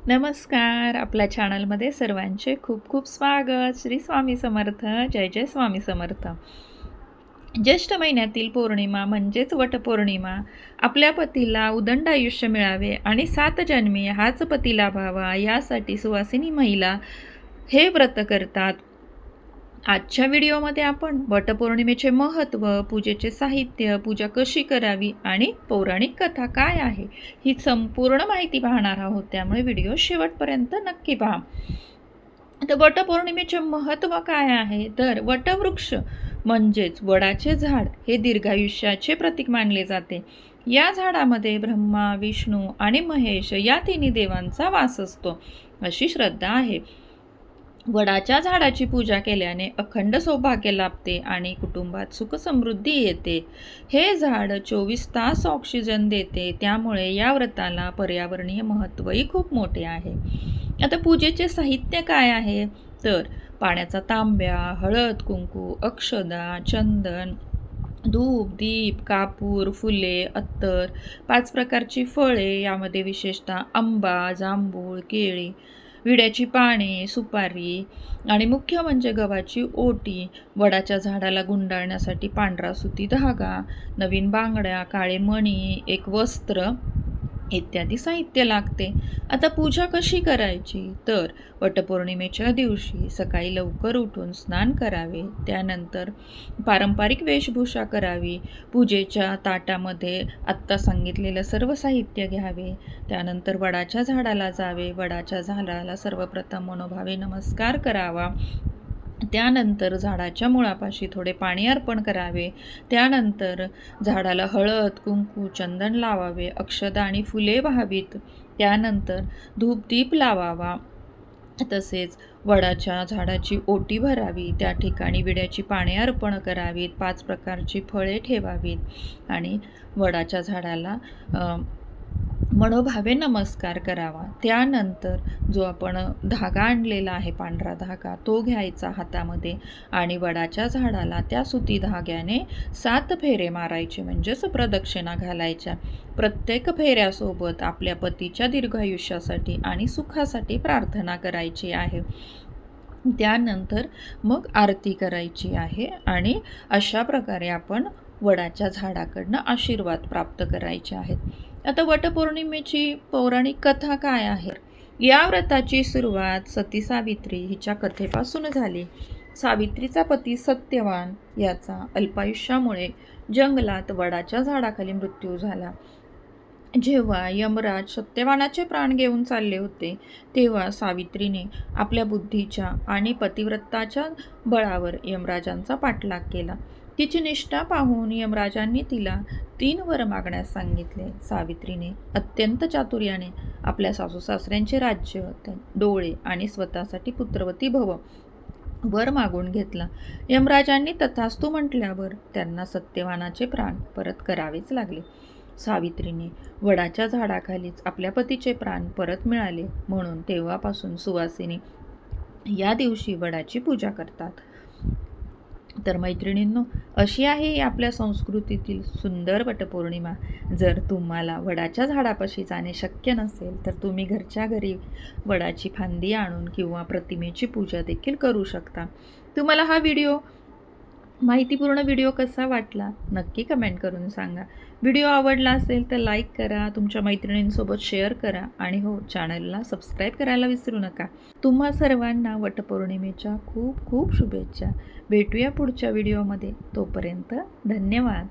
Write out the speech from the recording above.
नमस्कार. आपल्या चॅनलमध्ये सर्वांचे खूप खूप स्वागत. श्री स्वामी समर्थ. जय जय स्वामी समर्थ. ज्येष्ठ महिन्यातील पौर्णिमा म्हणजेच वटपौर्णिमा आपल्या पतीला उदंड आयुष्य मिळावे आणि 7 जन्मी हाच पती लाभावा यासाठी सुवासिनी महिला हे व्रत करतात. आजच्या व्हिडिओमध्ये आपण वटपौर्णिमेचे महत्त्व, पूजेचे साहित्य, पूजा कशी करावी आणि पौराणिक कथा काय आहे ही संपूर्ण माहिती पाहणार आहोत. त्यामुळे व्हिडिओ शेवटपर्यंत नक्की पहा. तर वटपौर्णिमेचे महत्त्व काय आहे? तर वटवृक्ष म्हणजेच वडाचे झाड हे दीर्घायुष्याचे प्रतीक मानले जाते. या झाडामध्ये ब्रह्मा, विष्णू आणि महेश या तिन्ही देवांचा वास असतो अशी श्रद्धा आहे. वडाच्या झाडाची पूजा केल्याने अखंड सौभाग्य लाभते आणि कुटुंबात सुख समृद्धी येते. हे झाड 24 तास ऑक्सिजन देते, त्यामुळे या व्रताला पर्यावरणीय महत्त्वही खूप मोठे आहे. आता पूजेचे साहित्य काय आहे? तर पाण्याचा तांब्या, हळद, कुंकू, अक्षदा, चंदन, धूप, दीप, कापूर, फुले, अत्तर, 5 प्रकारची फळे, यामध्ये विशेषतः आंबा, जांभूळ, केळी, विड्याची पाने, सुपारी आणि मुख्य म्हणजे गव्हाची ओटी, वडाच्या झाडाला गुंडाळण्यासाठी पांढरा सुती धागा, नवीन बांगड्या, काळे मणी, एक वस्त्र इत्यादी साहित्य लागते. आता पूजा कशी करायची? तर वटपौर्णिमेच्या दिवशी सकाळी लवकर उठून स्नान करावे, त्यानंतर पारंपरिक वेशभूषा करावी, पूजेच्या ताटामध्ये आत्ता सांगितलेलं सर्व साहित्य घ्यावे, त्यानंतर वडाच्या झाडाला जावे, वडाच्या झाडाला सर्वप्रथम मनोभावे नमस्कार करावा, त्यानंतर झाडाच्या मुळापाशी थोडे पाणी अर्पण करावे, त्यानंतर झाडाला हळद, कुंकू, चंदन लावावे, अक्षदा आणि फुले व्हावीत, त्यानंतर धूपदीप लावावा, तसेच वडाच्या झाडाची ओटी भरावी, त्या ठिकाणी विड्याची पाने अर्पण करावीत, 5 प्रकारची फळे ठेवावीत आणि वडाच्या झाडाला मनोभावे नमस्कार करावा. त्यानंतर जो आपण धागा आणलेला आहे, पांढरा धागा, तो घ्यायचा हातामध्ये आणि वडाच्या झाडाला त्या सुती धाग्याने 7 फेरे मारायचे, म्हणजेच प्रदक्षिणा घालायच्या. प्रत्येक फेऱ्यासोबत आपल्या पतीच्या दीर्घायुष्यासाठी आणि सुखासाठी प्रार्थना करायची आहे. त्यानंतर मग आरती करायची आहे आणि अशा प्रकारे आपण वडाच्या झाडाकडनं आशीर्वाद प्राप्त करायचे आहेत. आता वटपौर्णिमेची पौराणिक कथा काय आहे? या व्रताची सुरुवात सती सावित्री हिच्या कथेपासून झाली. सावित्रीचा पती सत्यवान याचा अल्पायुष्यामुळे जंगलात वडाच्या झाडाखाली मृत्यू झाला. जेव्हा यमराज सत्यवानाचे प्राण घेऊन चालले होते, तेव्हा सावित्रीने आपल्या बुद्धीच्या आणि पतिव्रताच्या बळावर यमराजांचा पाठलाग केला. तिची निष्ठा पाहून यमराजांनी तिला 3 वर मागण्यास सांगितले. सावित्रीने अत्यंत चातुर्याने आपल्या सासू-सासऱ्यांचे राज्य, डोळे आणि स्वतःसाठी पुत्रवती भव वर मागून घेतला. यमराजांनी तथास्तु म्हटल्यावर त्यांना सत्यवानाचे प्राण परत करावेच लागले. सावित्रीने वडाच्या झाडाखालीच आपल्या पतीचे प्राण परत मिळाले, म्हणून तेव्हापासून सुवासिनी या दिवशी वडाची पूजा करतात. तर मैत्रिणींनो, अशी आहे आपल्या संस्कृतीतील सुंदर वटपौर्णिमा. जर तुम्हाला वडाच्या झाडापाशी जाणे शक्य नसेल, तर तुम्ही घरच्या घरी वडाची फांदी आणून किंवा प्रतिमेची पूजा देखील करू शकता. तुम्हाला हा माहितीपूर्ण व्हिडिओ कसा वाटला नक्की कमेंट करून सांगा. व्हिडिओ आवडला असेल तर लाईक करा, तुमच्या मैत्रिणींसोबत शेअर करा आणि हो, चॅनलला सबस्क्राईब करायला विसरू नका. तुम्हा सर्वांना वटपौर्णिमेच्या खूप खूप शुभेच्छा. भेटूया पुढच्या व्हिडिओमध्ये. तोपर्यंत धन्यवाद.